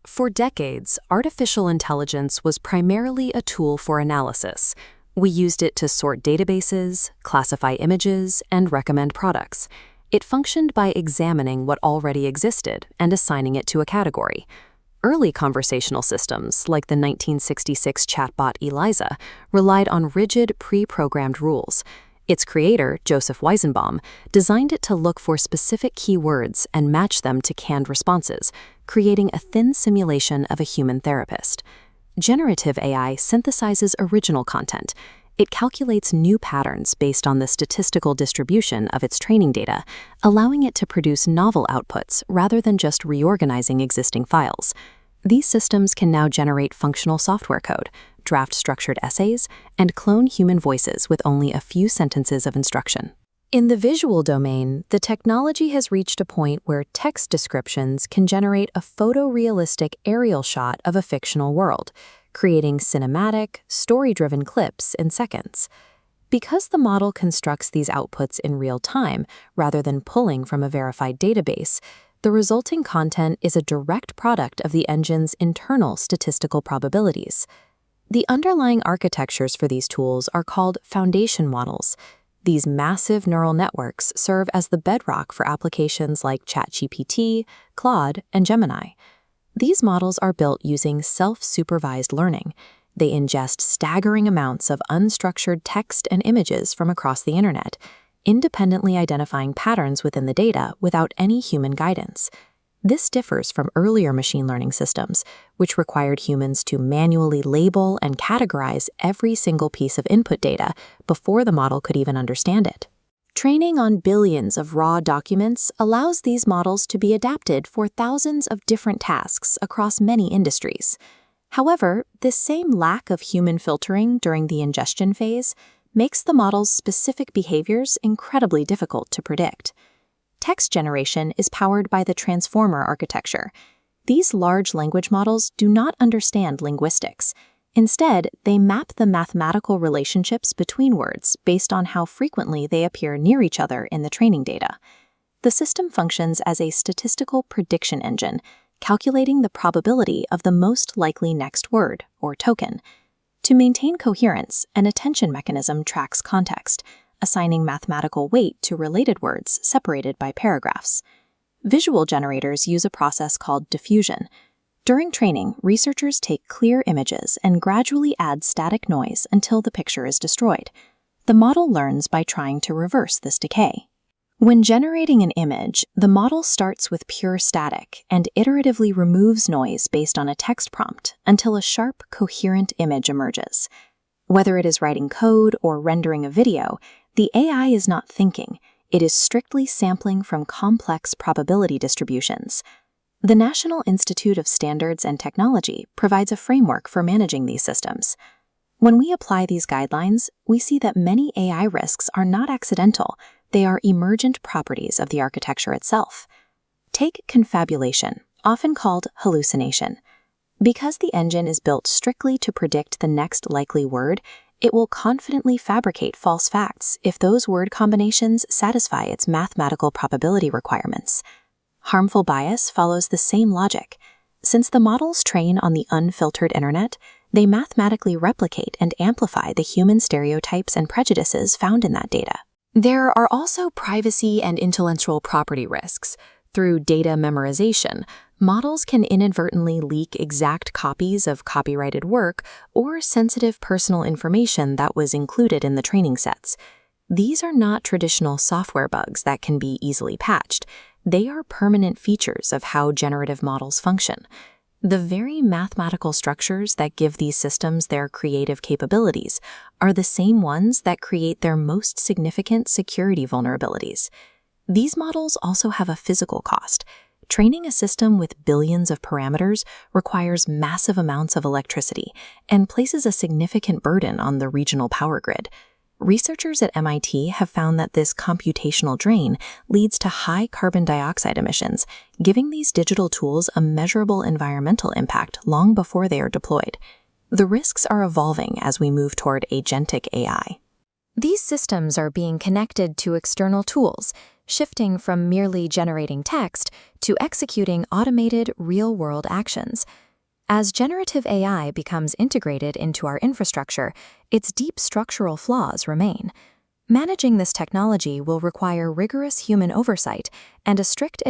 For decades, artificial intelligence was primarily a tool for analysis. We used it to sort databases, classify images, and recommend products. It functioned by examining what already existed and assigning it to a category. Early conversational systems, like the 1966 chatbot Eliza, relied on rigid, pre-programmed rules. Its creator, Joseph Weizenbaum, designed it to look for specific keywords and match them to canned responses, creating a thin simulation of a human therapist. Generative AI synthesizes original content. It calculates new patterns based on the statistical distribution of its training data, allowing it to produce novel outputs rather than just reorganizing existing files. These systems can now generate functional software code, draft structured essays, and clone human voices with only a few sentences of instruction. In the visual domain, the technology has reached a point where text descriptions can generate a photorealistic aerial shot of a fictional world, creating cinematic, story-driven clips in seconds. Because the model constructs these outputs in real time rather than pulling from a verified database, the resulting content is a direct product of the engine's internal statistical probabilities. The underlying architectures for these tools are called foundation models. These massive neural networks serve as the bedrock for applications like ChatGPT, Claude, and Gemini. These models are built using self-supervised learning. They ingest staggering amounts of unstructured text and images from across the internet, independently identifying patterns within the data without any human guidance. This differs from earlier machine learning systems, which required humans to manually label and categorize every single piece of input data before the model could even understand it. Training on billions of raw documents allows these models to be adapted for thousands of different tasks across many industries. However, this same lack of human filtering during the ingestion phase makes the model's specific behaviors incredibly difficult to predict. Text generation is powered by the transformer architecture. These large language models do not understand linguistics. Instead, they map the mathematical relationships between words based on how frequently they appear near each other in the training data. The system functions as a statistical prediction engine, calculating the probability of the most likely next word, or token. To maintain coherence, an attention mechanism tracks context, assigning mathematical weight to related words separated by paragraphs. Visual generators use a process called diffusion. During training, researchers take clear images and gradually add static noise until the picture is destroyed. The model learns by trying to reverse this decay. When generating an image, the model starts with pure static and iteratively removes noise based on a text prompt until a sharp, coherent image emerges. Whether it is writing code or rendering a video, the AI is not thinking. It is strictly sampling from complex probability distributions. The National Institute of Standards and Technology provides a framework for managing these systems. When we apply these guidelines, we see that many AI risks are not accidental. They are emergent properties of the architecture itself. Take confabulation, often called hallucination. Because the engine is built strictly to predict the next likely word, it will confidently fabricate false facts if those word combinations satisfy its mathematical probability requirements. Harmful bias follows the same logic. Since the models train on the unfiltered internet, they mathematically replicate and amplify the human stereotypes and prejudices found in that data. There are also privacy and intellectual property risks. Through data memorization, models can inadvertently leak exact copies of copyrighted work or sensitive personal information that was included in the training sets. These are not traditional software bugs that can be easily patched. They are permanent features of how generative models function. The very mathematical structures that give these systems their creative capabilities are the same ones that create their most significant security vulnerabilities. These models also have a physical cost. Training a system with billions of parameters requires massive amounts of electricity and places a significant burden on the regional power grid. Researchers at MIT have found that this computational drain leads to high carbon dioxide emissions, giving these digital tools a measurable environmental impact long before they are deployed. The risks are evolving as we move toward agentic AI. These systems are being connected to external tools, shifting from merely generating text to executing automated, real-world actions. As generative AI becomes integrated into our infrastructure, its deep structural flaws remain. Managing this technology will require rigorous human oversight and a strict